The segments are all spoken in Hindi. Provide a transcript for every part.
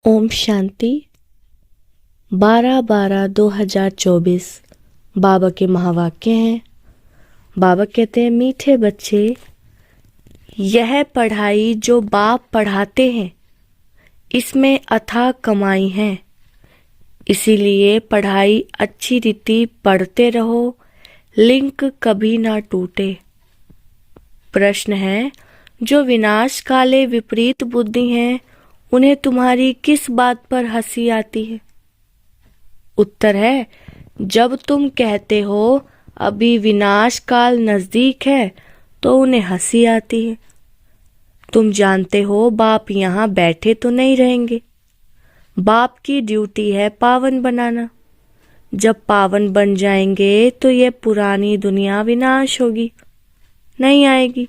ओम शांति 12/12/2024 बाबा के महावाक्य हैं। बाबा कहते हैं, मीठे बच्चे, यह पढ़ाई जो बाप पढ़ाते हैं इसमें अथाह कमाई है। इसीलिए पढ़ाई अच्छी रीति पढ़ते रहो, लिंक कभी ना टूटे। प्रश्न है, जो विनाश काले विपरीत बुद्धि हैं उन्हें तुम्हारी किस बात पर हंसी आती है? उत्तर है, जब तुम कहते हो अभी विनाश काल नजदीक है तो उन्हें हंसी आती है। तुम जानते हो बाप यहाँ बैठे तो नहीं रहेंगे। बाप की ड्यूटी है पावन बनाना। जब पावन बन जाएंगे तो यह पुरानी दुनिया विनाश होगी, नहीं आएगी।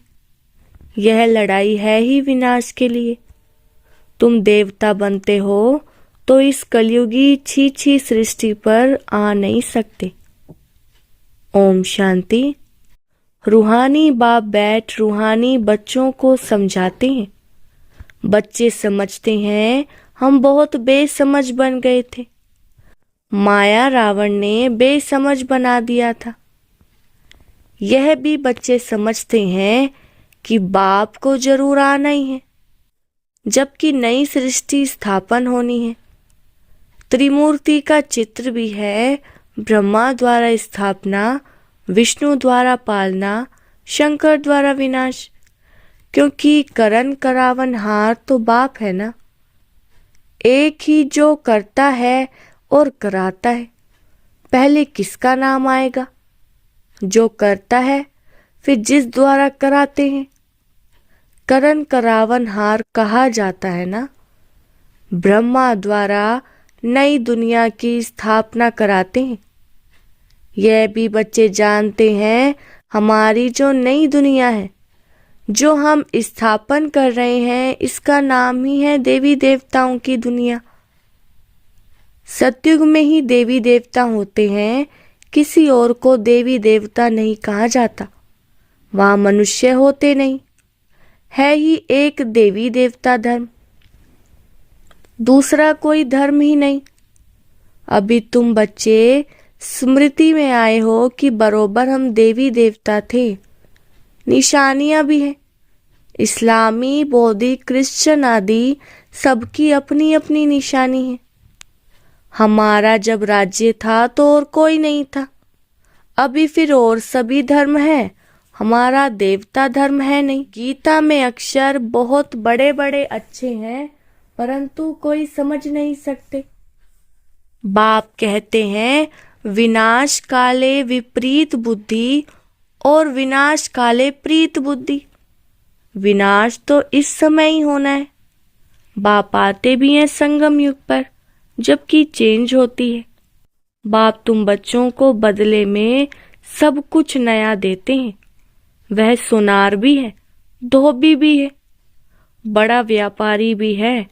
यह लड़ाई है ही विनाश के लिए। तुम देवता बनते हो तो इस कलयुगी छी सृष्टि पर आ नहीं सकते। ओम शांति। रूहानी बाप बैठ रूहानी बच्चों को समझाते हैं। बच्चे समझते हैं हम बहुत बेसमझ बन गए थे। माया रावण ने बेसमझ बना दिया था। यह भी बच्चे समझते हैं कि बाप को जरूर आना ही है, जबकि नई सृष्टि स्थापन होनी है। त्रिमूर्ति का चित्र भी है, ब्रह्मा द्वारा स्थापना, विष्णु द्वारा पालना, शंकर द्वारा विनाश। क्योंकि करण करावन हार तो बाप है ना। एक ही जो करता है और कराता है, पहले किसका नाम आएगा? जो करता है, फिर जिस द्वारा कराते हैं। करण करावन हार कहा जाता है ना। ब्रह्मा द्वारा नई दुनिया की स्थापना कराते हैं। यह भी बच्चे जानते हैं हमारी जो नई दुनिया है, जो हम स्थापन कर रहे हैं, इसका नाम ही है देवी देवताओं की दुनिया। सतयुग में ही देवी देवता होते हैं, किसी और को देवी देवता नहीं कहा जाता। वहाँ मनुष्य होते नहीं, है ही एक देवी देवता धर्म, दूसरा कोई धर्म ही नहीं। अभी तुम बच्चे स्मृति में आए हो कि बरोबर हम देवी देवता थे। निशानियां भी हैं, इस्लामी, बौद्धी, क्रिश्चियन आदि सबकी अपनी अपनी निशानी है। हमारा जब राज्य था तो और कोई नहीं था। अभी फिर और सभी धर्म है, हमारा देवता धर्म है नहीं। गीता में अक्षर बहुत बड़े बड़े अच्छे हैं, परंतु कोई समझ नहीं सकते। बाप कहते हैं विनाश काले विपरीत बुद्धि और विनाश काले प्रीत बुद्धि। विनाश तो इस समय ही होना है। बाप आते भी हैं संगम युग पर, जबकि चेंज होती है। बाप तुम बच्चों को बदले में सब कुछ नया देते हैं। वह सोनार भी है, धोबी भी है, बड़ा व्यापारी भी है।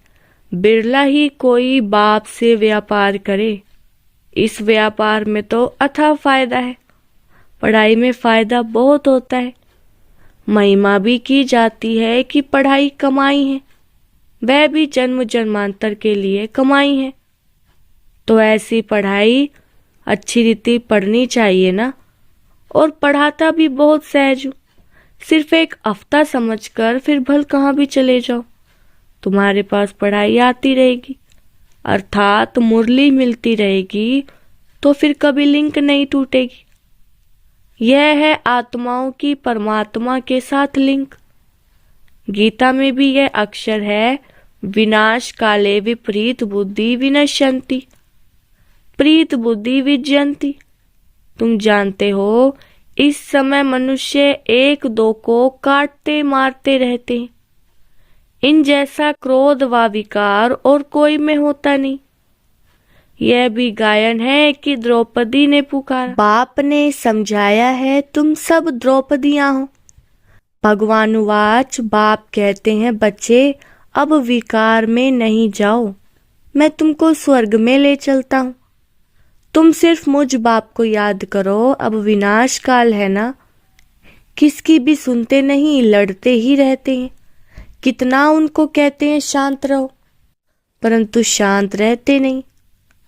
बिरला ही कोई बाप से व्यापार करे। इस व्यापार में तो अथाह फायदा है। पढ़ाई में फायदा बहुत होता है। महिमा भी की जाती है कि पढ़ाई कमाई है, वह भी जन्म जन्मांतर के लिए कमाई है। तो ऐसी पढ़ाई अच्छी रीति पढ़नी चाहिए ना। और पढ़ाता भी बहुत सहज हूँ। सिर्फ एक हफ्ता समझकर फिर भल कहाँ भी चले जाओ, तुम्हारे पास पढ़ाई आती रहेगी, अर्थात मुरली मिलती रहेगी, तो फिर कभी लिंक नहीं टूटेगी। यह है आत्माओं की परमात्मा के साथ लिंक। गीता में भी यह अक्षर है, विनाश काले विपरीत बुद्धि विनश्यन्ति, प्रीत बुद्धि विजयन्ति। तुम जानते हो इस समय मनुष्य एक दो को काटते मारते रहते हैं। इन जैसा क्रोध व विकार और कोई में होता नहीं। यह भी गायन है कि द्रौपदी ने पुकारा। बाप ने समझाया है तुम सब द्रौपदियां हो। भगवानुवाच, बाप कहते हैं बच्चे अब विकार में नहीं जाओ, मैं तुमको स्वर्ग में ले चलता हूँ। तुम सिर्फ मुझ बाप को याद करो। अब विनाश काल है ना, किसकी भी सुनते नहीं, लड़ते ही रहते हैं। कितना उनको कहते हैं शांत रहो। परंतु शांत रहते नहीं,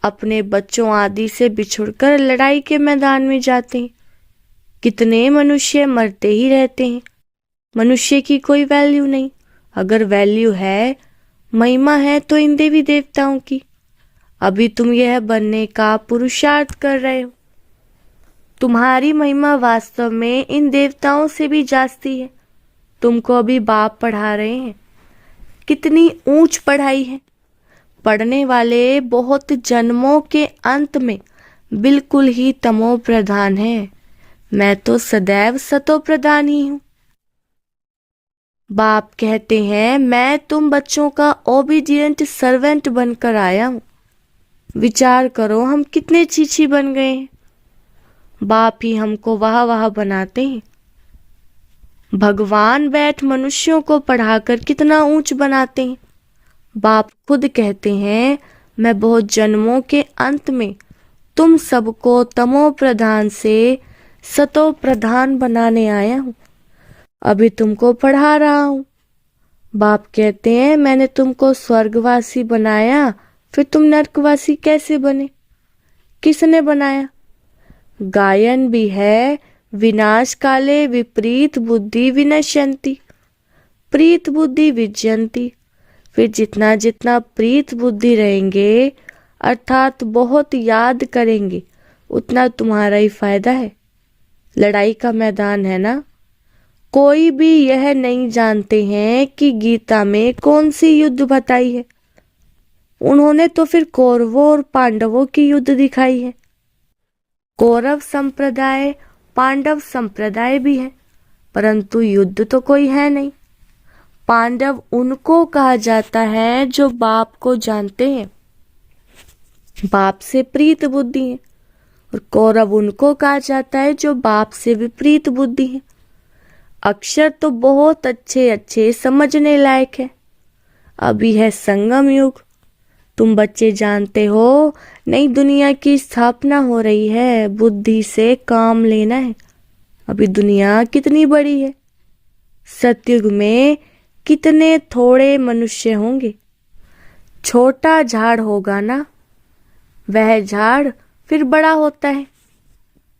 अपने बच्चों आदि से बिछुड़कर लड़ाई के मैदान में जाते हैं। कितने मनुष्य मरते ही रहते हैं। मनुष्य की कोई वैल्यू नहीं। अगर वैल्यू है, महिमा है, तो इन देवी देवताओं की। अभी तुम यह बनने का पुरुषार्थ कर रहे हो। तुम्हारी महिमा वास्तव में इन देवताओं से भी जास्ती है। तुमको अभी बाप पढ़ा रहे हैं। कितनी ऊंच पढ़ाई है। पढ़ने वाले बहुत जन्मों के अंत में बिल्कुल ही तमो प्रधान है। मैं तो सदैव सतो प्रधान ही हूँ। बाप कहते हैं, मैं तुम बच्चों का ओबीडियंट सर्वेंट बनकर आया हूँ। विचार करो, हम कितने चीची बन गए हैं। बाप ही हमको वाह वाह बनाते हैं। भगवान बैठ मनुष्यों को पढ़ाकर कितना ऊंच बनाते हैं। बाप खुद कहते हैं, मैं बहुत जन्मों के अंत में तुम सबको तमो प्रधान से सतो प्रधान बनाने आया हूँ। अभी तुमको पढ़ा रहा हूँ। बाप कहते हैं, मैंने तुमको स्वर्गवासी बनाया, फिर तुम नरकवासी कैसे बने? किसने बनाया? गायन भी है, विनाश काले विपरीत बुद्धि विनश्यन्ति, प्रीत बुद्धि विजयन्ति। फिर जितना जितना प्रीत बुद्धि रहेंगे, अर्थात बहुत याद करेंगे, उतना तुम्हारा ही फायदा है। लड़ाई का मैदान है ना। कोई भी यह नहीं जानते हैं कि गीता में कौन सी युद्ध बताई है। उन्होंने तो फिर कौरवों और पांडवों की युद्ध दिखाई है। कौरव संप्रदाय, पांडव संप्रदाय भी है, परंतु युद्ध तो कोई है नहीं। पांडव उनको कहा जाता है जो बाप को जानते हैं, बाप से प्रीत बुद्धि है, और कौरव उनको कहा जाता है जो बाप से विपरीत बुद्धि है। अक्षर तो बहुत अच्छे अच्छे समझने लायक है। अभी है संगम युग। तुम बच्चे जानते हो, नई दुनिया की स्थापना हो रही है। बुद्धि से काम लेना है। अभी दुनिया कितनी बड़ी है। सतयुग में कितने थोड़े मनुष्य होंगे। छोटा झाड़ होगा ना, वह झाड़ फिर बड़ा होता है।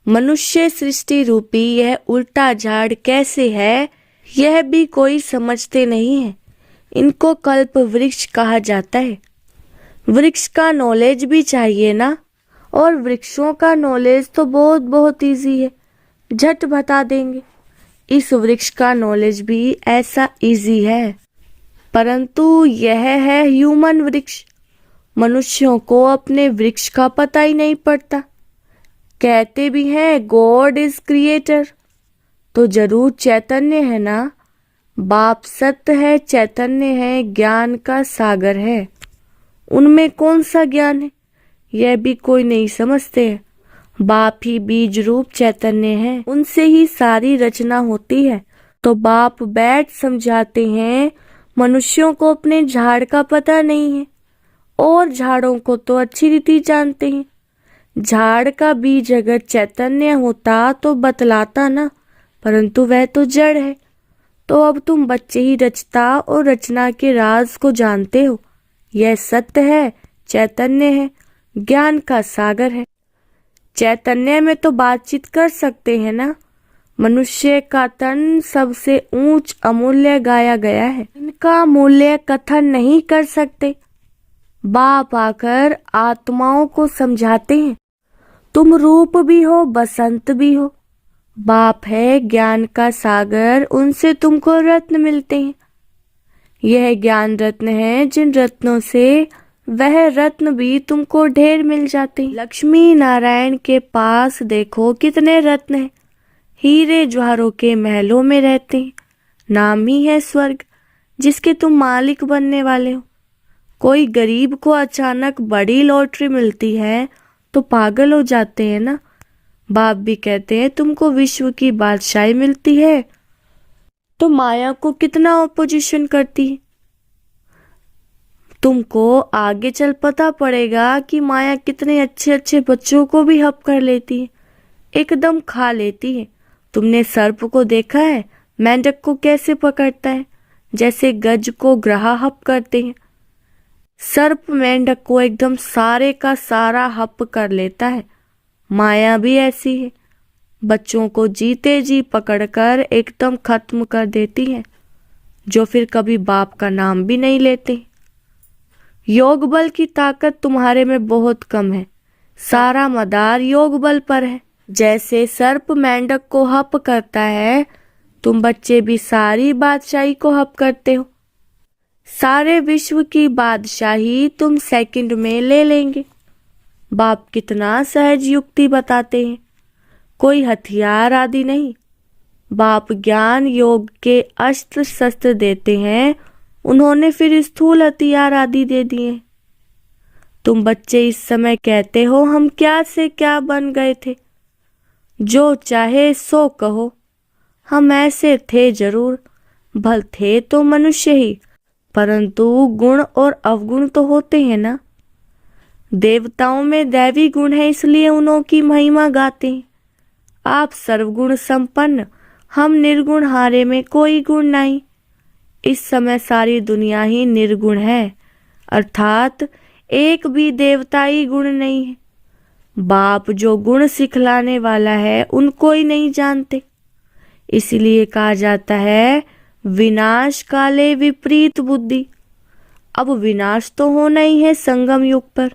मनुष्य सृष्टि रूपी यह उल्टा झाड़ कैसे है, यह भी कोई समझते नहीं है। इनको कल्प वृक्ष कहा जाता है। वृक्ष का नॉलेज भी चाहिए ना, और वृक्षों का नॉलेज तो बहुत बहुत इजी है, झट बता देंगे। इस वृक्ष का नॉलेज भी ऐसा इजी है, परंतु यह है ह्यूमन वृक्ष। मनुष्यों को अपने वृक्ष का पता ही नहीं पड़ता। कहते भी हैं गॉड इज क्रिएटर, तो जरूर चैतन्य है ना। बाप सत्य है, चैतन्य है, ज्ञान का सागर है। उनमें कौन सा ज्ञान है, यह भी कोई नहीं समझते है। बाप ही बीज रूप चैतन्य है, उनसे ही सारी रचना होती है। तो बाप बैठ समझाते हैं, मनुष्यों को अपने झाड़ का पता नहीं है, और झाड़ों को तो अच्छी रीति जानते हैं। झाड़ का बीज अगर चैतन्य होता तो बतलाता ना, परंतु वह तो जड़ है। तो अब तुम बच्चे ही रचता और रचना के राज को जानते हो। यह सत्य है, चैतन्य है, ज्ञान का सागर है। चैतन्य में तो बातचीत कर सकते हैं ना। मनुष्य का तन सबसे ऊंच अमूल्य गाया गया है, इनका मूल्य कथन नहीं कर सकते। बाप आकर आत्माओं को समझाते हैं, तुम रूप भी हो, बसंत भी हो। बाप है ज्ञान का सागर, उनसे तुमको रत्न मिलते हैं। यह ज्ञान रत्न है, जिन रत्नों से वह रत्न भी तुमको ढेर मिल जाते हैं। लक्ष्मी नारायण के पास देखो कितने रत्न हैं। हीरे ज्वारों के महलों में रहते हैं। नाम ही है स्वर्ग, जिसके तुम मालिक बनने वाले हो। कोई गरीब को अचानक बड़ी लॉटरी मिलती है तो पागल हो जाते हैं ना। बाप भी कहते हैं तुमको विश्व की बादशाही मिलती है तो माया को कितना ऑपोजिशन करती है। तुमको आगे चल पता पड़ेगा कि माया कितने अच्छे अच्छे बच्चों को भी हप कर लेती है, एकदम खा लेती है। तुमने सर्प को देखा है, मेंढक को कैसे पकड़ता है, जैसे गज को ग्राह हप करते हैं। सर्प मेंढक को एकदम सारे का सारा हप कर लेता है। माया भी ऐसी है, बच्चों को जीते जी पकड़कर एकदम खत्म कर देती है, जो फिर कभी बाप का नाम भी नहीं लेते। योग बल की ताकत तुम्हारे में बहुत कम है, सारा मदार योग बल पर है। जैसे सर्प मेंढक को हप करता है, तुम बच्चे भी सारी बादशाही को हप करते हो। सारे विश्व की बादशाही तुम सेकंड में ले लेंगे। बाप कितना सहज युक्ति बताते हैं, कोई हथियार आदि नहीं। बाप ज्ञान योग के अस्त्र शस्त्र देते हैं, उन्होंने फिर स्थूल हथियार आदि दे दिए। तुम बच्चे इस समय कहते हो हम क्या से क्या बन गए थे। जो चाहे सो कहो, हम ऐसे थे जरूर, भल थे तो मनुष्य ही, परंतु गुण और अवगुण तो होते हैं ना। देवताओं में दैवी गुण है, इसलिए उन्हों की महिमा गाते हैं। आप सर्वगुण संपन्न, हम निर्गुण, हारे में कोई गुण नहीं। इस समय सारी दुनिया ही निर्गुण है, अर्थात एक भी देवताई गुण नहीं है। बाप जो गुण सिखलाने वाला है उनको ही नहीं जानते। इसीलिए कहा जाता है विनाश काले विपरीत बुद्धि। अब विनाश तो होना ही है संगम युग पर,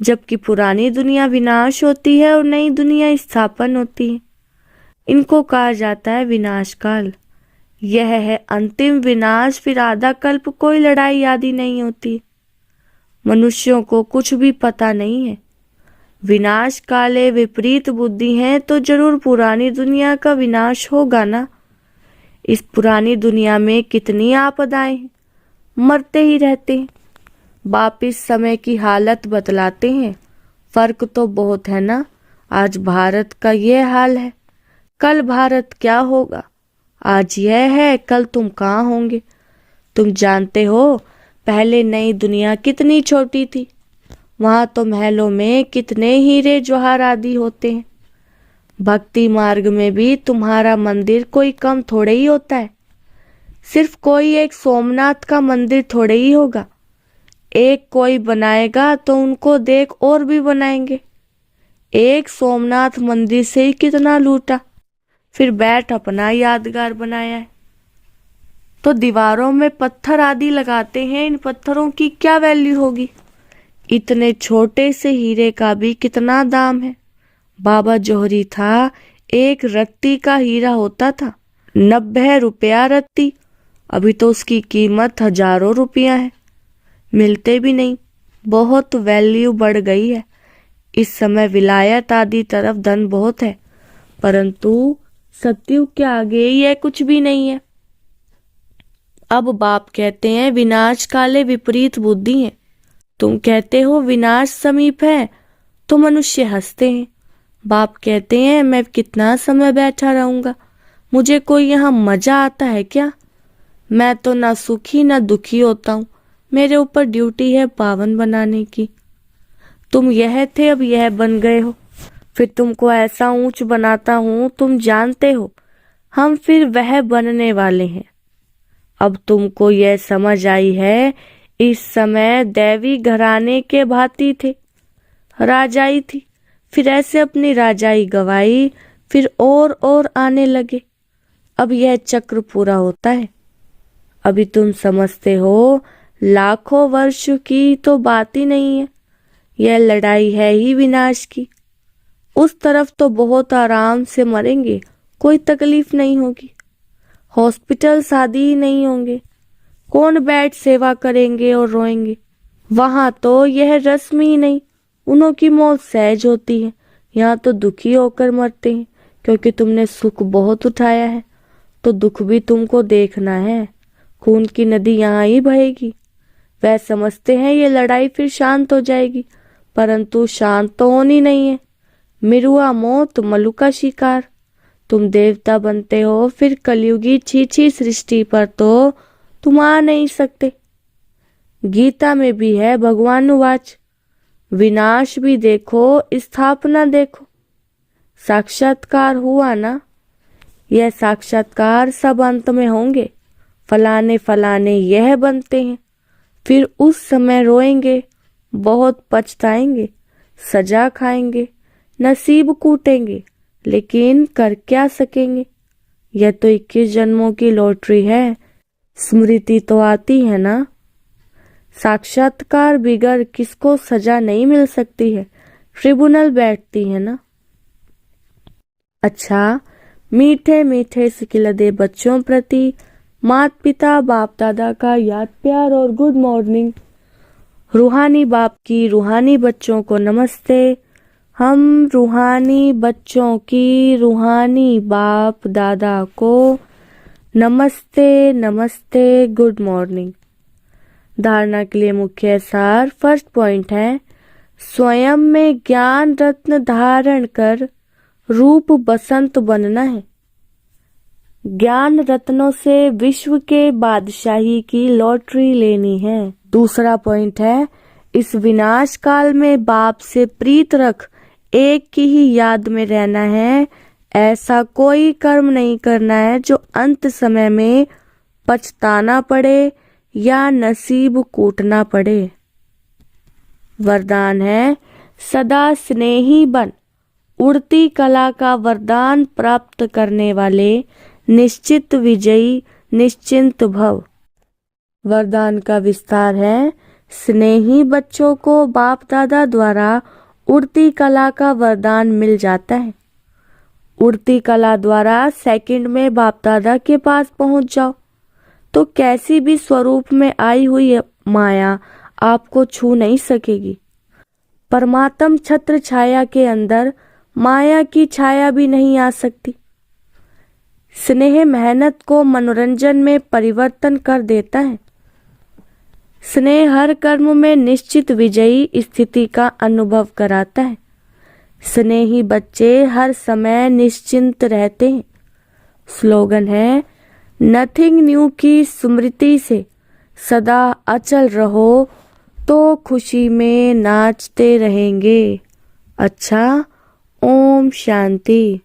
जबकि पुरानी दुनिया विनाश होती है और नई दुनिया स्थापन होती है। इनको कहा जाता है विनाश काल। यह है अंतिम विनाश, फिर आधा कल्प कोई लड़ाई आदि नहीं होती। मनुष्यों को कुछ भी पता नहीं है। विनाश काले विपरीत बुद्धि है तो जरूर पुरानी दुनिया का विनाश होगा ना। इस पुरानी दुनिया में कितनी आपदाएं हैं, मरते ही रहते हैं। बाप इस समय की हालत बतलाते हैं। फर्क तो बहुत है ना। आज भारत का यह हाल है, कल भारत क्या होगा। आज यह है, कल तुम कहाँ होंगे। तुम जानते हो पहले नई दुनिया कितनी छोटी थी। वहां तो महलों में कितने हीरे जवाहर आदि होते हैं। भक्ति मार्ग में भी तुम्हारा मंदिर कोई कम थोड़े ही होता है। सिर्फ कोई एक सोमनाथ का मंदिर थोड़े ही होगा। एक कोई बनाएगा तो उनको देख और भी बनाएंगे। एक सोमनाथ मंदिर से ही कितना लूटा, फिर बैठ अपना यादगार बनाया है। तो दीवारों में पत्थर आदि लगाते हैं, इन पत्थरों की क्या वैल्यू होगी। इतने छोटे से हीरे का भी कितना दाम है। बाबा जोहरी था, एक रत्ती का हीरा होता था 90 रुपया रत्ती। अभी तो उसकी कीमत हजारों रुपया है, मिलते भी नहीं। बहुत वैल्यू बढ़ गई है। इस समय विलायत आदि तरफ धन बहुत है, परंतु सतयुग के आगे यह कुछ भी नहीं है। अब बाप कहते हैं विनाश काले विपरीत बुद्धि है। तुम कहते हो विनाश समीप है, तो मनुष्य हंसते हैं। बाप कहते हैं मैं कितना समय बैठा रहूंगा, मुझे कोई यहाँ मजा आता है क्या। मैं तो ना सुखी ना दुखी होता हूँ, मेरे ऊपर ड्यूटी है पावन बनाने की। तुम यह थे, अब यह बन गए हो, फिर तुमको ऐसा ऊंच बनाता हूँ। तुम जानते हो हम फिर वह बनने वाले हैं। अब तुमको यह समझ आई है, इस समय दैवी घराने के भांति थे, राजाई थी, फिर ऐसे अपनी राजाई गवाई, फिर और आने लगे। अब यह चक्र पूरा होता है। अभी तुम समझते हो लाखों वर्ष की तो बात ही नहीं है, यह लड़ाई है ही विनाश की। उस तरफ तो बहुत आराम से मरेंगे, कोई तकलीफ नहीं होगी। हॉस्पिटल शादी ही नहीं होंगे, कौन बैठ सेवा करेंगे और रोएंगे। वहां तो यह रस्म ही नहीं, उन्हों की मौत सहज होती है। यहाँ तो दुखी होकर मरते हैं, क्योंकि तुमने सुख बहुत उठाया है, तो दुख भी तुमको देखना है। खून की नदी यहाँ ही बहेगी। वह समझते हैं ये लड़ाई फिर शांत हो जाएगी, परंतु शांत तो होनी नहीं है। मिरुआ मौत, मलुका शिकार। तुम देवता बनते हो, फिर कलयुगी छीछी सृष्टि पर तो तुम आ नहीं सकते। गीता में भी है भगवानुवाच, विनाश भी देखो स्थापना देखो। साक्षात्कार हुआ ना, यह साक्षात्कार सब अंत में होंगे। फलाने फलाने यह बनते हैं, फिर उस समय रोएंगे, बहुत पछताएंगे, सजा खाएंगे, नसीब कूटेंगे, लेकिन कर क्या सकेंगे। यह तो 21 जन्मों की लॉटरी है। स्मृति तो आती है ना। साक्षात्कार बिगर किसको सजा नहीं मिल सकती है, ट्रिब्यूनल बैठती है ना। अच्छा, मीठे मीठे सिकिलदे बच्चों प्रति माता पिता बाप दादा का याद प्यार और गुड मॉर्निंग। रूहानी बाप की रूहानी बच्चों को नमस्ते। हम रूहानी बच्चों की रूहानी बाप दादा को नमस्ते नमस्ते, गुड मॉर्निंग। धारणा के लिए मुख्य सार। फर्स्ट पॉइंट है, स्वयं में ज्ञान रत्न धारण कर रूप बसंत बनना है। ज्ञान रत्नों से विश्व के बादशाही की लॉटरी लेनी है। दूसरा पॉइंट है, इस विनाश काल में बाप से प्रीत रख एक की ही याद में रहना है। ऐसा कोई कर्म नहीं करना है जो अंत समय में पछताना पड़े या नसीब कूटना पड़े। वरदान है, सदा स्नेही बन। उड़ती कला का वरदान प्राप्त करने वाले निश्चित विजयी निश्चिंत भव। वरदान का विस्तार है, स्नेही बच्चों को बाप दादा द्वारा उड़ती कला का वरदान मिल जाता है। उड़ती कला द्वारा सेकंड में बाप दादा के पास पहुंच जाओ तो कैसी भी स्वरूप में आई हुई माया आपको छू नहीं सकेगी। परमात्म छत्र छाया के अंदर माया की छाया भी नहीं आ सकती। स्नेह मेहनत को मनोरंजन में परिवर्तन कर देता है। स्नेह हर कर्म में निश्चित विजयी स्थिति का अनुभव कराता है। स्नेही बच्चे हर समय निश्चिंत रहते हैं। स्लोगन है, नथिंग न्यू की स्मृति से सदा अचल रहो तो खुशी में नाचते रहेंगे। अच्छा, ओम शांति।